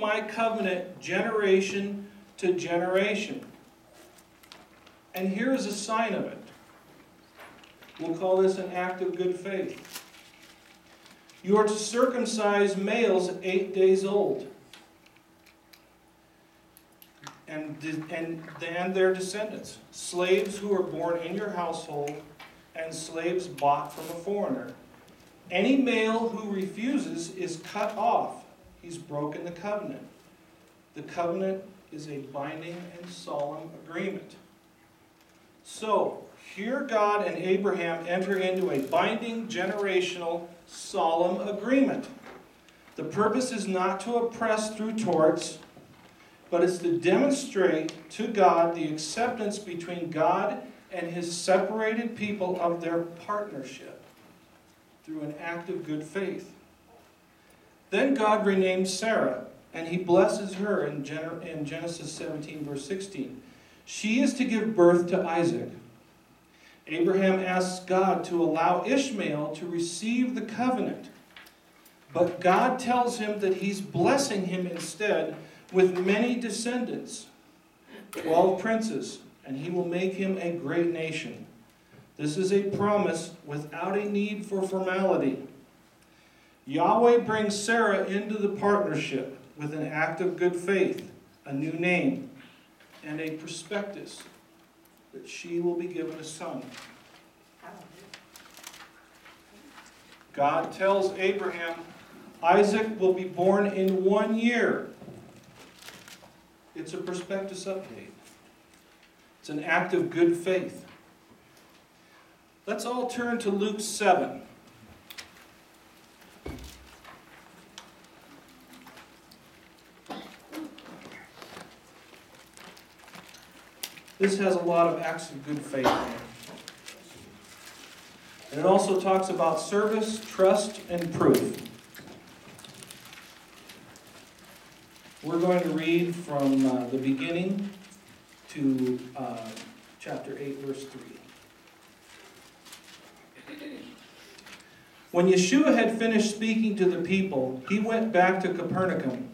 my covenant generation to generation. And here is a sign of it. We'll call this an act of good faith. You are to circumcise males 8 days old, and their descendants, slaves who are born in your household, and slaves bought from a foreigner. Any male who refuses is cut off. He's broken the covenant. The covenant is a binding and solemn agreement. So, here God and Abraham enter into a binding, generational, solemn agreement. The purpose is not to oppress through torts, but it's to demonstrate to God the acceptance between God and His separated people of their partnership through an act of good faith. Then God renamed Sarah, and He blesses her in Genesis 17, verse 16. She is to give birth to Isaac. Abraham asks God to allow Ishmael to receive the covenant, but God tells him that He's blessing him instead with many descendants, 12 princes, and He will make him a great nation. This is a promise without a need for formality. Yahweh brings Sarah into the partnership with an act of good faith, a new name, and a prospectus that she will be given a son. God tells Abraham, Isaac will be born in 1 year. It's a prospectus update. It's an act of good faith. Let's all turn to Luke 7. This has a lot of acts of good faith in it. And it also talks about service, trust, and proof. We're going to read from the beginning to chapter 8, verse 3. When Yeshua had finished speaking to the people, He went back to Capernaum.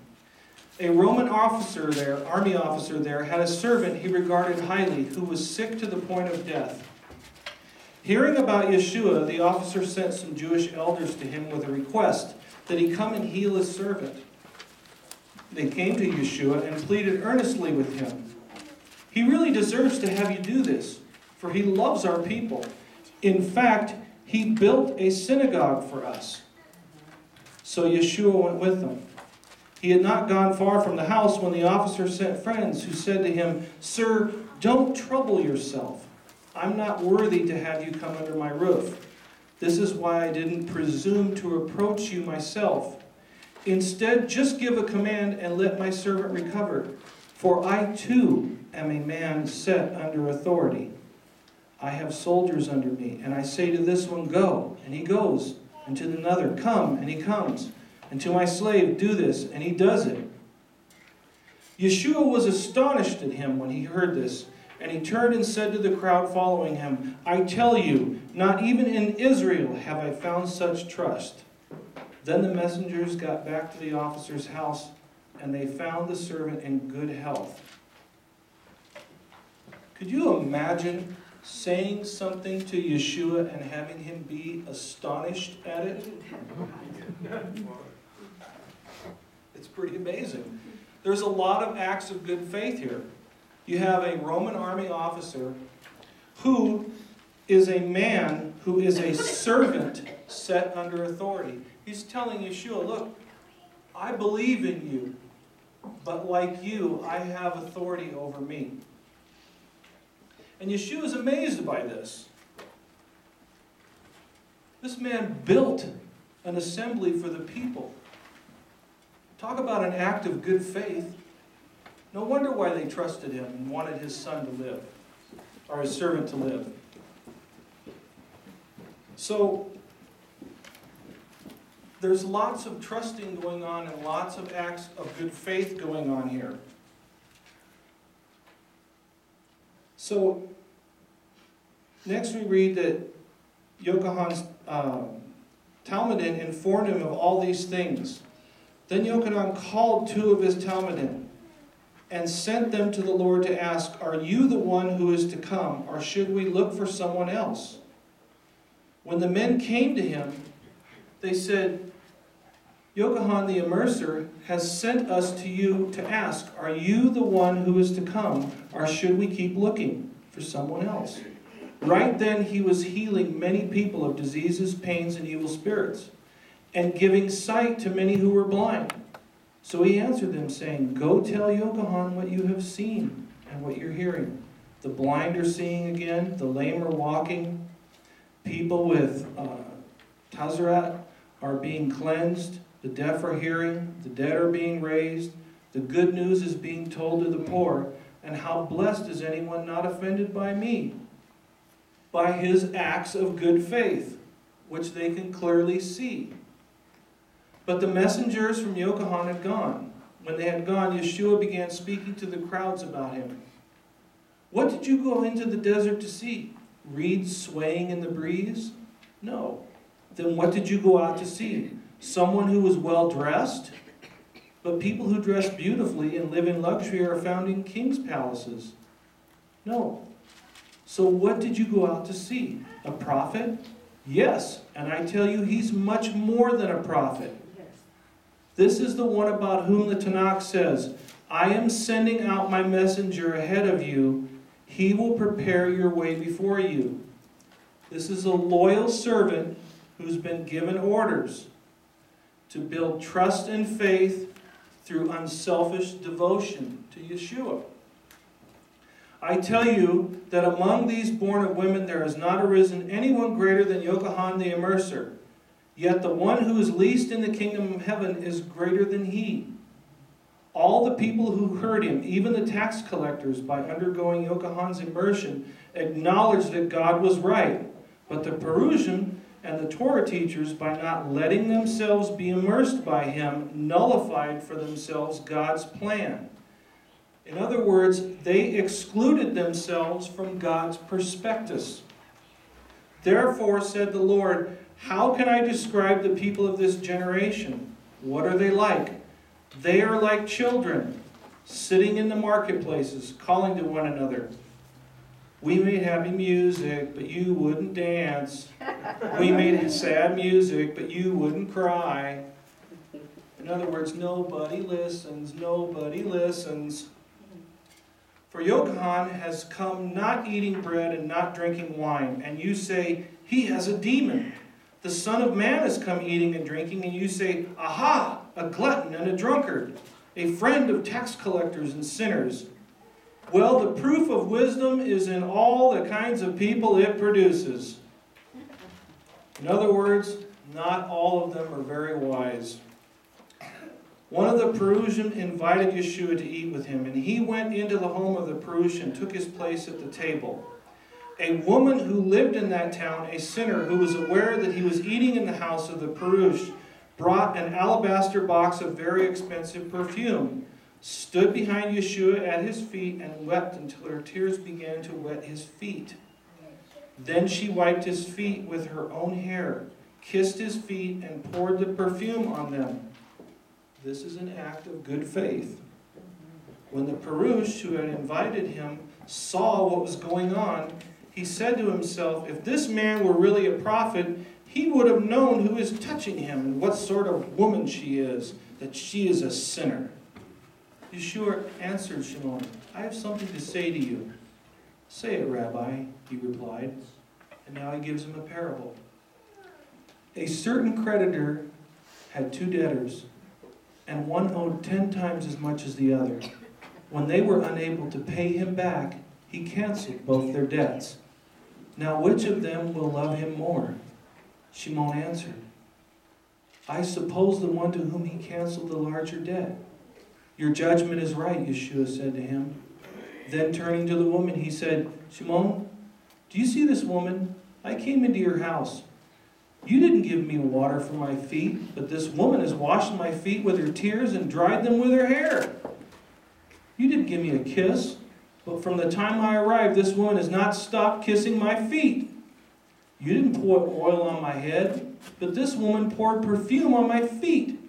A Roman army officer there, had a servant he regarded highly, who was sick to the point of death. Hearing about Yeshua, the officer sent some Jewish elders to him with a request that he come and heal his servant. They came to Yeshua and pleaded earnestly with him. He really deserves to have you do this, for he loves our people. In fact, he built a synagogue for us. So Yeshua went with them. He had not gone far from the house when the officer sent friends who said to him, Sir, don't trouble yourself. I'm not worthy to have you come under my roof. This is why I didn't presume to approach you myself. Instead, just give a command and let my servant recover. For I too am a man set under authority. I have soldiers under me, and I say to this one, go, and he goes, and to another, come, and he comes. And to my slave, do this, and he does it. Yeshua was astonished at him when he heard this, and he turned and said to the crowd following him, I tell you, not even in Israel have I found such trust. Then the messengers got back to the officer's house, and they found the servant in good health. Could you imagine saying something to Yeshua and having him be astonished at it? It's pretty amazing. There's a lot of acts of good faith here. You have a Roman army officer who is a man who is a servant set under authority. He's telling Yeshua, look, I believe in you, but like you, I have authority over me. And Yeshua is amazed by this. This man built an assembly for the people. Talk about an act of good faith. No wonder why they trusted him and wanted his son to live, or his servant to live. So, there's lots of trusting going on and lots of acts of good faith going on here. So, next we read that Yochanan Talmudin informed him of all these things. Then Yochanan called 2 of his talmidim and sent them to the Lord to ask, "Are you the one who is to come, or should we look for someone else?" When the men came to him, they said, "Yochanan the immerser has sent us to you to ask, are you the one who is to come, or should we keep looking for someone else?" Right then he was healing many people of diseases, pains, and evil spirits, and giving sight to many who were blind. So he answered them, saying, "Go tell Yochanan what you have seen and what you're hearing. The blind are seeing again, the lame are walking, people with tazarat are being cleansed, the deaf are hearing, the dead are being raised, the good news is being told to the poor, and how blessed is anyone not offended by me, by his acts of good faith, which they can clearly see." But the messengers from Yochanan had gone. When they had gone, Yeshua began speaking to the crowds about him. "What did you go into the desert to see? Reeds swaying in the breeze? No. Then what did you go out to see? Someone who was well dressed? But people who dress beautifully and live in luxury are found in kings' palaces. No. So what did you go out to see? A prophet? Yes, and I tell you, he's much more than a prophet. This is the one about whom the Tanakh says, 'I am sending out my messenger ahead of you. He will prepare your way before you.' This is a loyal servant who's been given orders to build trust and faith through unselfish devotion to Yeshua. I tell you that among these born of women there has not arisen anyone greater than Yochanan the immerser. Yet the one who is least in the kingdom of heaven is greater than he." All the people who heard him, even the tax collectors, by undergoing Yochanan's immersion, acknowledged that God was right. But the Perusian and the Torah teachers, by not letting themselves be immersed by him, nullified for themselves God's plan. In other words, they excluded themselves from God's prospectus. "Therefore, said the Lord, how can I describe the people of this generation? What are they like? They are like children, sitting in the marketplaces, calling to one another. We made happy music, but you wouldn't dance. We made sad music, but you wouldn't cry." In other words, nobody listens, nobody listens. "For Yochanan has come not eating bread and not drinking wine, and you say, 'He has a demon.' The Son of Man has come eating and drinking, and you say, 'Aha, a glutton and a drunkard, a friend of tax collectors and sinners.' Well, the proof of wisdom is in all the kinds of people it produces." In other words, not all of them are very wise. One of the Perusian invited Yeshua to eat with him, and he went into the home of the Perusian and took his place at the table. A woman who lived in that town, a sinner who was aware that he was eating in the house of the Perush, brought an alabaster box of very expensive perfume, stood behind Yeshua at his feet, and wept until her tears began to wet his feet. Then she wiped his feet with her own hair, kissed his feet, and poured the perfume on them. This is an act of good faith. When the Perush who had invited him saw what was going on, he said to himself, "If this man were really a prophet, he would have known who is touching him and what sort of woman she is, that she is a sinner." Yeshua answered Shimon, "I have something to say to you." "Say it, Rabbi," he replied. And now he gives him a parable. A certain creditor had 2 debtors, and one owed 10 times as much as the other. When they were unable to pay him back, he canceled both their debts. Now which of them will love him more? Shimon answered, "I suppose the one to whom he canceled the larger debt." "Your judgment is right," Yeshua said to him. Then turning to the woman, he said, "Shimon, do you see this woman? I came into your house. You didn't give me water for my feet, but this woman has washed my feet with her tears and dried them with her hair. You didn't give me a kiss, but from the time I arrived, this woman has not stopped kissing my feet. You didn't pour oil on my head, but this woman poured perfume on my feet.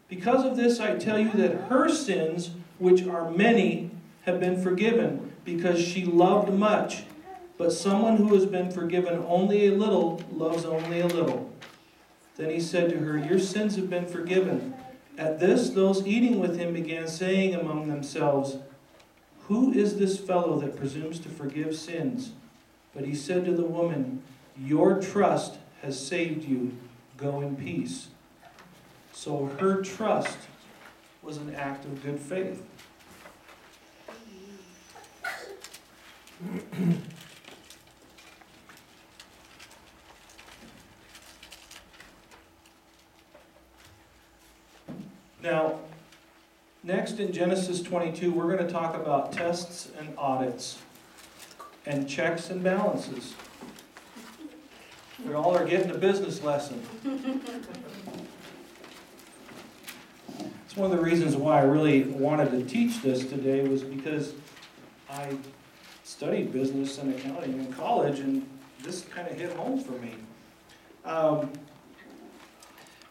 Because of this I tell you that her sins, which are many, have been forgiven, because she loved much. But someone who has been forgiven only a little loves only a little." Then he said to her, "Your sins have been forgiven." At this, those eating with him began saying among themselves, "Who is this fellow that presumes to forgive sins?" But he said to the woman, "Your trust has saved you. Go in peace." So her trust was an act of good faith. Now, next in Genesis 22, we're going to talk about tests and audits and checks and balances. We all are getting a business lesson. It's one of the reasons why I really wanted to teach this today, was because I studied business and accounting in college, and this kind of hit home for me.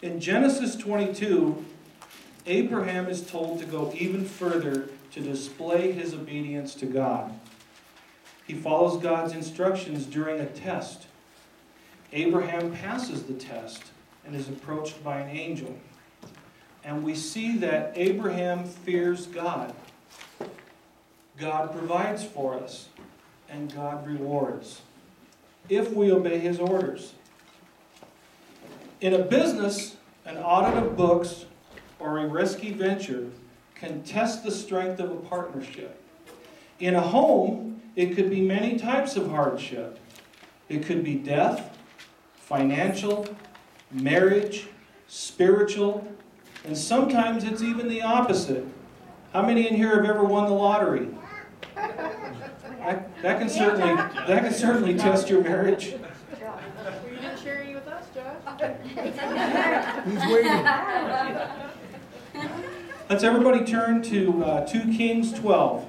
In Genesis 22, Abraham is told to go even further to display his obedience to God. He follows God's instructions during a test. Abraham passes the test and is approached by an angel. And we see that Abraham fears God. God provides for us, and God rewards if we obey his orders. In a business, an audit of books or a risky venture can test the strength of a partnership. In a home, it could be many types of hardship. It could be death, financial, marriage, spiritual, and sometimes it's even the opposite. How many in here have ever won the lottery? That can certainly test your marriage. Well, you didn't share any with us, Josh. He's waiting. Let's everybody turn to 2 Kings 12.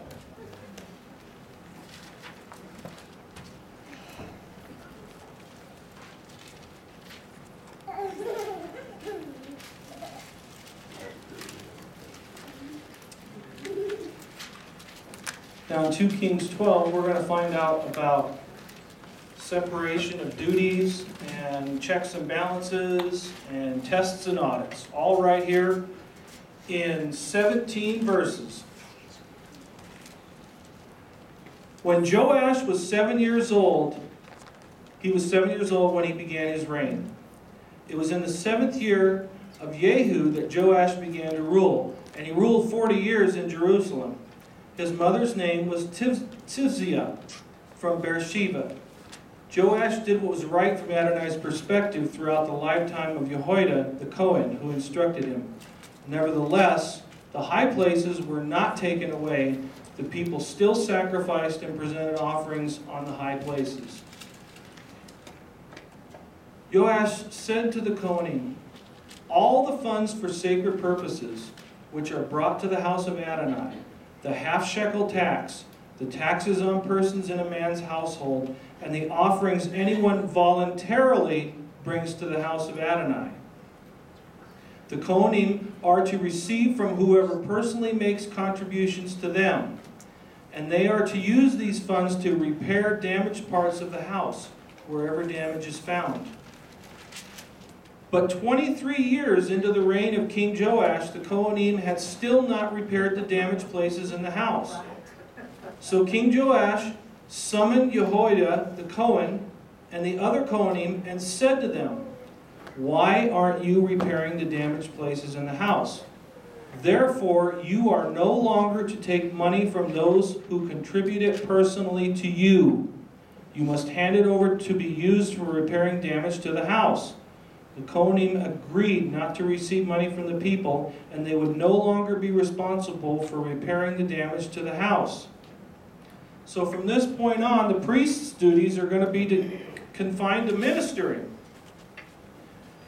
Now in 2 Kings 12, we're going to find out about separation of duties and checks and balances and tests and audits. All right here in 17 verses. When Joash was 7 years old, he was 7 years old when he began his reign. It was in the 7th year of Jehu that Joash began to rule, and he ruled 40 years in Jerusalem. His mother's name was Tivziah from Beersheba. Joash did what was right from Adonai's perspective throughout the lifetime of Jehoiada the Cohen, who instructed him. Nevertheless, the high places were not taken away. The people still sacrificed and presented offerings on the high places. Joash said to the Kohanim, "All the funds for sacred purposes, which are brought to the house of Adonai, the half-shekel tax, the taxes on persons in a man's household, and the offerings anyone voluntarily brings to the house of Adonai. The Kohanim are to receive from whoever personally makes contributions to them, and they are to use these funds to repair damaged parts of the house, wherever damage is found." But 23 years into the reign of King Joash, the Kohanim had still not repaired the damaged places in the house. So King Joash summoned Jehoiada the Cohen and the other Kohanim and said to them, "Why aren't you repairing the damaged places in the house? Therefore, you are no longer to take money from those who contribute it personally to you. You must hand it over to be used for repairing damage to the house." The Kohanim agreed not to receive money from the people, and they would no longer be responsible for repairing the damage to the house. So from this point on, the priest's duties are going to be confined to ministering.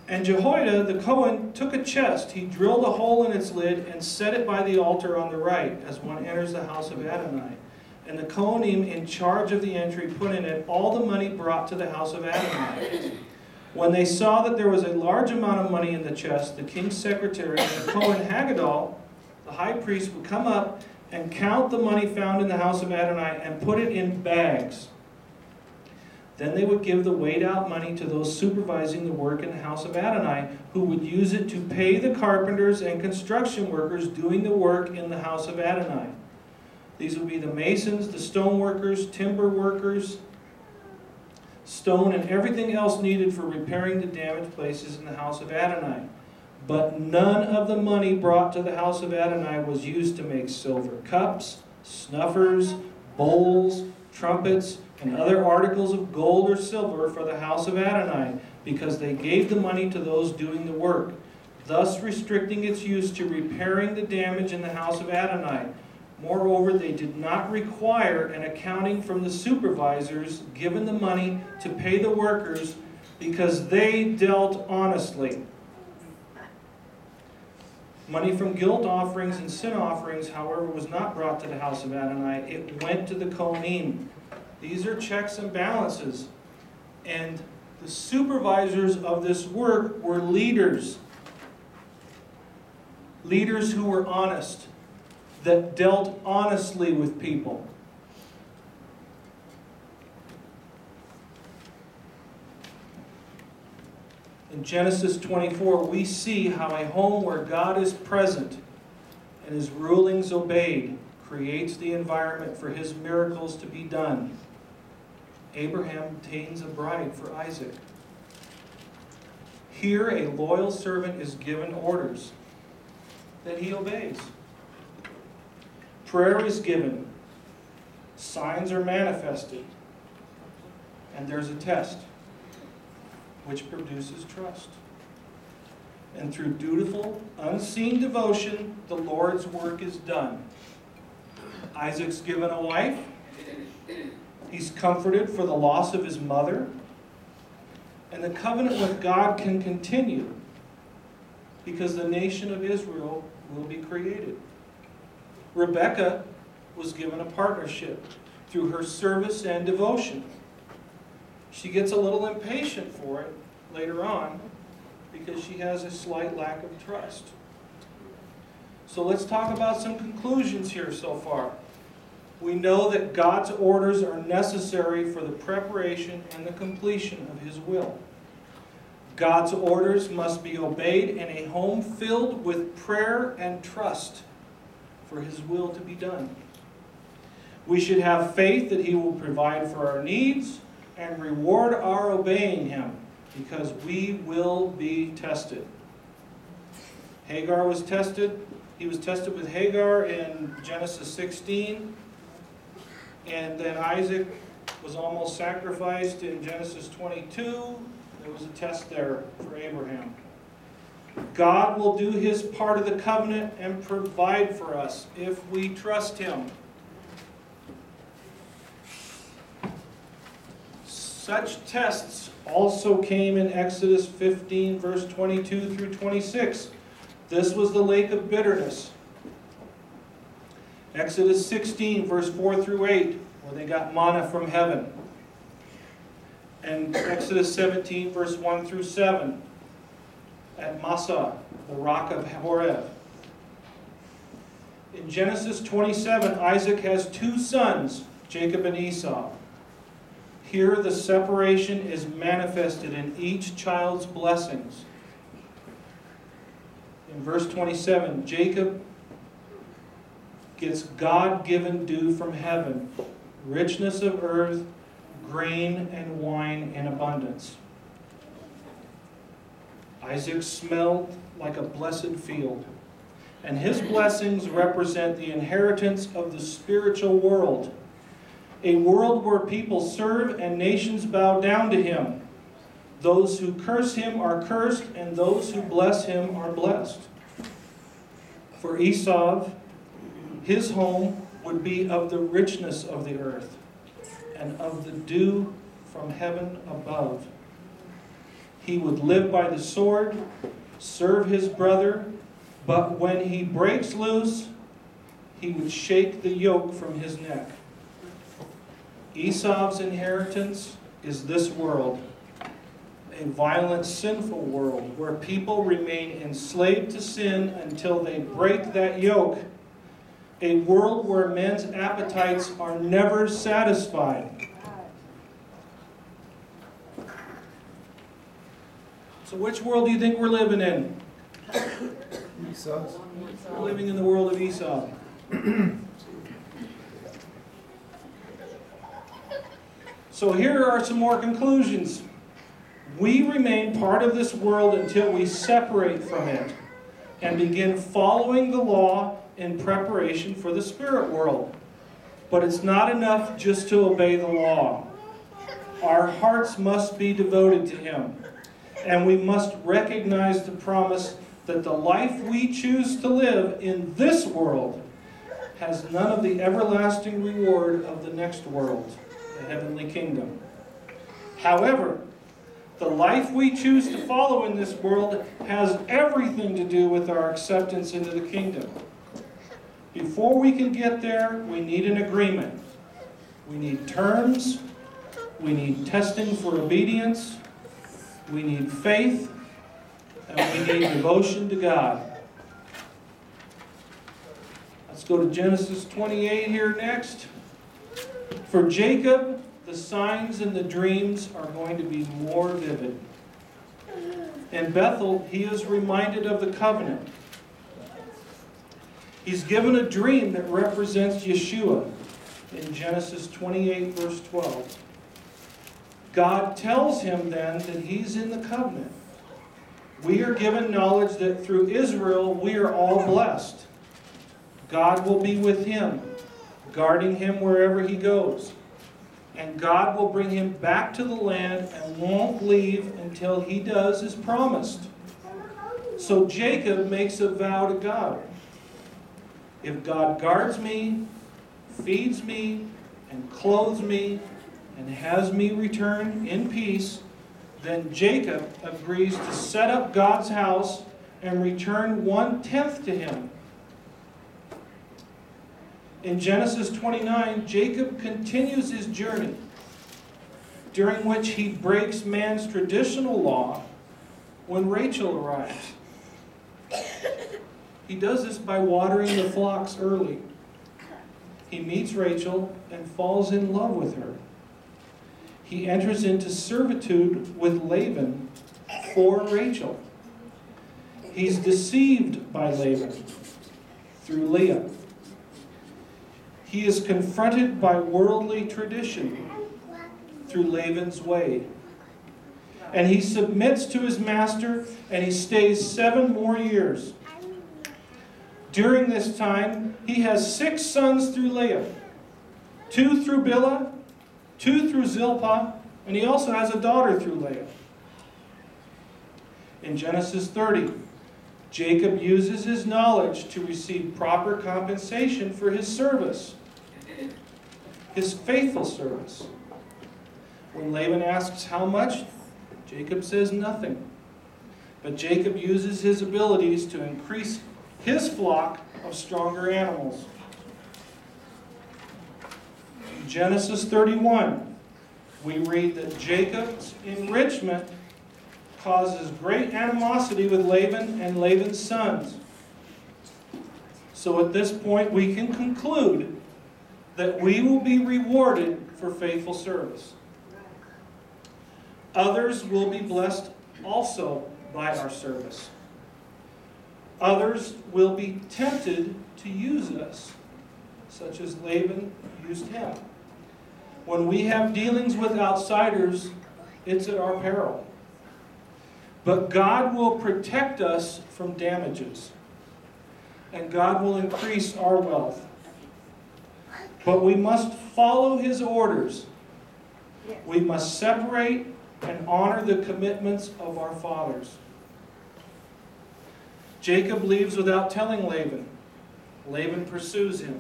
And Jehoiada the Cohen took a chest. He drilled a hole in its lid and set it by the altar on the right as one enters the house of Adonai. And the Kohanim in charge of the entry put in it all the money brought to the house of Adonai. When they saw that there was a large amount of money in the chest, the king's secretary and the Cohen Haggadol, the high priest, would come up and count the money found in the house of Adonai and put it in bags. Then they would give the weighed out money to those supervising the work in the house of Adonai, who would use it to pay the carpenters and construction workers doing the work in the house of Adonai. These would be the masons, the stone workers, timber workers, stone, and everything else needed for repairing the damaged places in the house of Adonai. But none of the money brought to the house of Adonai was used to make silver cups, snuffers, bowls, trumpets, and other articles of gold or silver for the house of Adonai, because they gave the money to those doing the work, thus restricting its use to repairing the damage in the house of Adonai. Moreover, they did not require an accounting from the supervisors given the money to pay the workers, because they dealt honestly. Money from guilt offerings and sin offerings, however, was not brought to the house of Adonai. It went to the Kohanim. These are checks and balances. And the supervisors of this work were leaders. Leaders who were honest, that dealt honestly with people. In Genesis 24, we see how a home where God is present and His rulings obeyed creates the environment for His miracles to be done. Abraham obtains a bride for Isaac. Here, a loyal servant is given orders that he obeys. Prayer is given. Signs are manifested. And there's a test, which produces trust. And through dutiful, unseen devotion, the Lord's work is done. Isaac's given a wife. He's comforted for the loss of his mother. And the covenant with God can continue, because the nation of Israel will be created. Rebekah was given a partnership through her service and devotion. She gets a little impatient for it later on because she has a slight lack of trust. So let's talk about some conclusions here so far. We know that God's orders are necessary for the preparation and the completion of His will. God's orders must be obeyed in a home filled with prayer and trust for His will to be done. We should have faith that He will provide for our needs and reward our obeying Him, because we will be tested. Hagar was tested. He was tested with Hagar in Genesis 16. And then Isaac was almost sacrificed in Genesis 22. There was a test there for Abraham. God will do His part of the covenant and provide for us if we trust Him. Such tests also came in Exodus 15, verse 22 through 26. This was the lake of bitterness. Exodus 16, verse 4 through 8, where they got manna from heaven. And Exodus 17, verse 1 through 7, at Massah, the rock of Horeb. In Genesis 27, Isaac has two sons, Jacob and Esau. Here the separation is manifested in each child's blessings. In verse 27, Jacob gets God-given dew from heaven, richness of earth, grain and wine in abundance. Isaac smelled like a blessed field, and his blessings represent the inheritance of the spiritual world, a world where people serve and nations bow down to Him. Those who curse Him are cursed, and those who bless Him are blessed. For Esau, his home would be of the richness of the earth and of the dew from heaven above. He would live by the sword, serve his brother, but when he breaks loose, he would shake the yoke from his neck. Esau's inheritance is this world, a violent, sinful world where people remain enslaved to sin until they break that yoke. A world where men's appetites are never satisfied. So which world do you think we're living in? Esau's. We're living in the world of Esau. So here are some more conclusions. We remain part of this world until we separate from it and begin following the law in preparation for the spirit world. But it's not enough just to obey the law. Our hearts must be devoted to Him. And we must recognize the promise that the life we choose to live in this world has none of the everlasting reward of the next world, the heavenly kingdom. However, the life we choose to follow in this world has everything to do with our acceptance into the kingdom. Before we can get there, we need an agreement. We need terms. We need testing for obedience. We need faith. And we need devotion to God. Let's go to Genesis 28 here next. For Jacob, the signs and the dreams are going to be more vivid. In Bethel, he is reminded of the covenant. He's given a dream that represents Yeshua in Genesis 28, verse 12. God tells him then that he's in the covenant. We are given knowledge that through Israel we are all blessed. God will be with him, guarding him wherever he goes. And God will bring him back to the land and won't leave until he does as promised. So Jacob makes a vow to God. If God guards me, feeds me, and clothes me, and has me return in peace, then Jacob agrees to set up God's house and return 1/10 to him. In Genesis 29, Jacob continues his journey, during which he breaks man's traditional law when Rachel arrives. He does this by watering the flocks early. He meets Rachel and falls in love with her. He enters into servitude with Laban for Rachel. He's deceived by Laban through Leah. He is confronted by worldly tradition through Laban's way. And he submits to his master, and he stays 7 more years. During this time, he has 6 sons through Leah, 2 through Bilhah, 2 through Zilpah, and he also has a daughter through Leah. In Genesis 30, Jacob uses his knowledge to receive proper compensation for his service, his faithful service. When Laban asks how much, Jacob says nothing. But Jacob uses his abilities to increase his flock of stronger animals. In Genesis 31, we read that Jacob's enrichment causes great animosity with Laban and Laban's sons. So at this point, we can conclude that we will be rewarded for faithful service. Others will be blessed also by our service. Others will be tempted to use us, such as Laban used him. When we have dealings with outsiders, it's at our peril. But God will protect us from damages, and God will increase our wealth. But we must follow His orders. We must separate and honor the commitments of our fathers. Jacob leaves without telling Laban. Laban pursues him,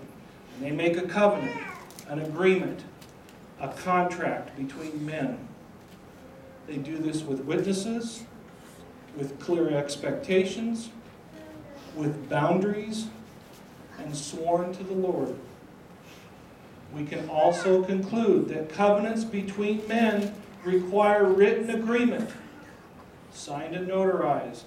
and they make a covenant, an agreement, a contract between men. They do this with witnesses, with clear expectations, with boundaries, and sworn to the Lord. We can also conclude that covenants between men require written agreement signed and notarized.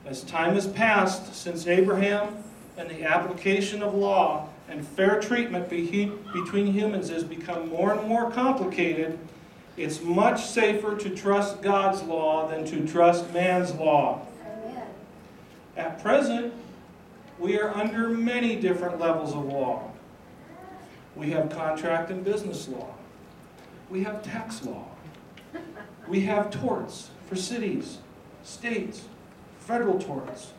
As time has passed since Abraham and the application of law and fair treatment between humans has become more and more complicated, it's much safer to trust God's law than to trust man's law. Amen. At present, we are under many different levels of law. We have contract and business law. We have tax law. We have torts for cities, states, federal torts.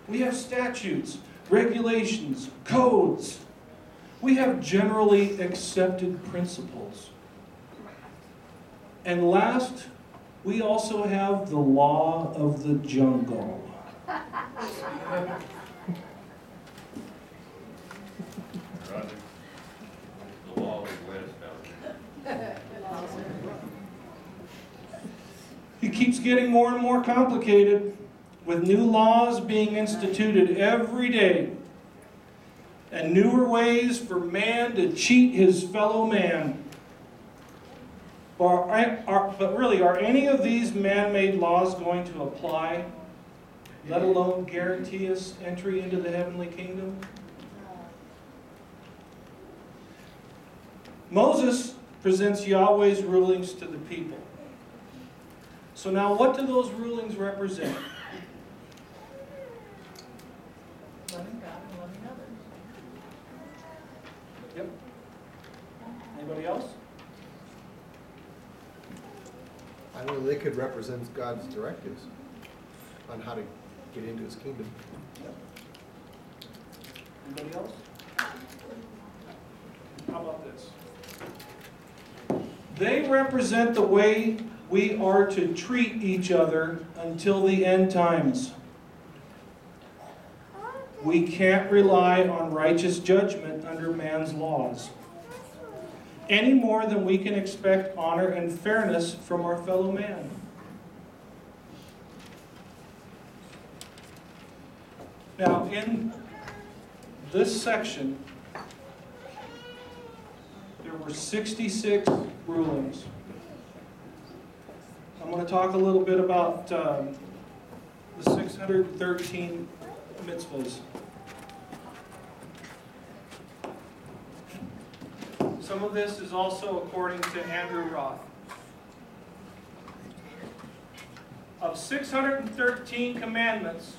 We have statutes, regulations, codes. We have generally accepted principles. And last, we also have the law of the jungle. The law of the West out there. It keeps getting more and more complicated, with new laws being instituted every day, and newer ways for man to cheat his fellow man. But really, are any of these man-made laws going to apply, let alone guarantee us entry into the heavenly kingdom? Moses presents Yahweh's rulings to the people. So now, what do those rulings represent? Loving God and loving others. Yep. Anybody else? I know they could represent God's directives on how to get into his kingdom. Anybody else? How about this? They represent the way we are to treat each other until the end times. We can't rely on righteous judgment under man's laws, any more than we can expect honor and fairness from our fellow man. Now, in this section, there were 66 rulings. I'm going to talk a little bit about the 613 mitzvahs. Some of this is also according to Andrew Roth. Of 613 commandments,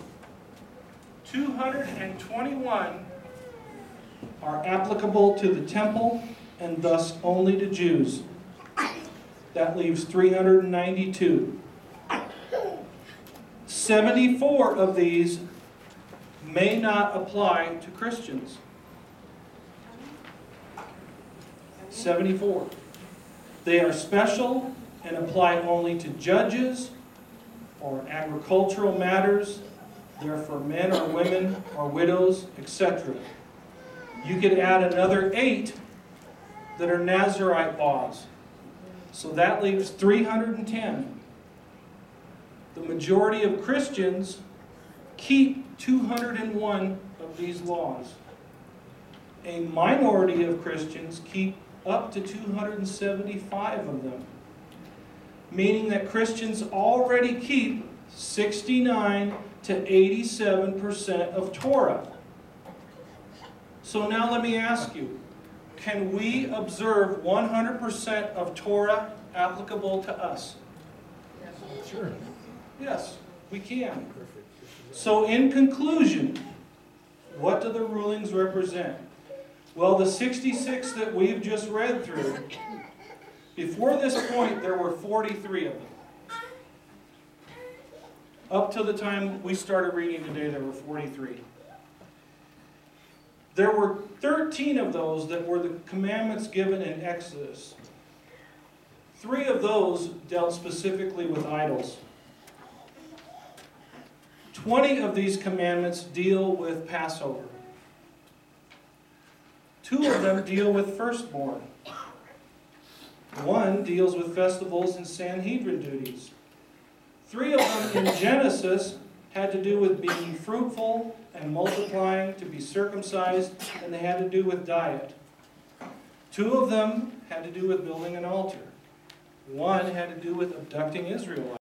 221 are applicable to the temple and thus only to Jews. That leaves 392. 74 of these may not apply to Christians. 74. They are special and apply only to judges or agricultural matters. They're for men or women or widows, etc. You could add another 8 that are Nazirite laws. So that leaves 310. The majority of Christians keep 201 of these laws. A minority of Christians keep up to 275 of them, meaning that Christians already keep 69 to 87% of Torah. So now let me ask you, can we observe 100% of Torah applicable to us? Sure. Yes, we can. So in conclusion, what do the rulings represent? Well, the 66 that we've just read through, before this point there were 43 of them. Up to the time we started reading today, there were 43. There were 13 of those that were the commandments given in Exodus. 3 of those dealt specifically with idols. 20 of these commandments deal with Passover. 2 of them deal with firstborn. 1 deals with festivals and Sanhedrin duties. 3 of them in Genesis had to do with being fruitful and multiplying, to be circumcised, and they had to do with diet. 2 of them had to do with building an altar. 1 had to do with abducting Israelites.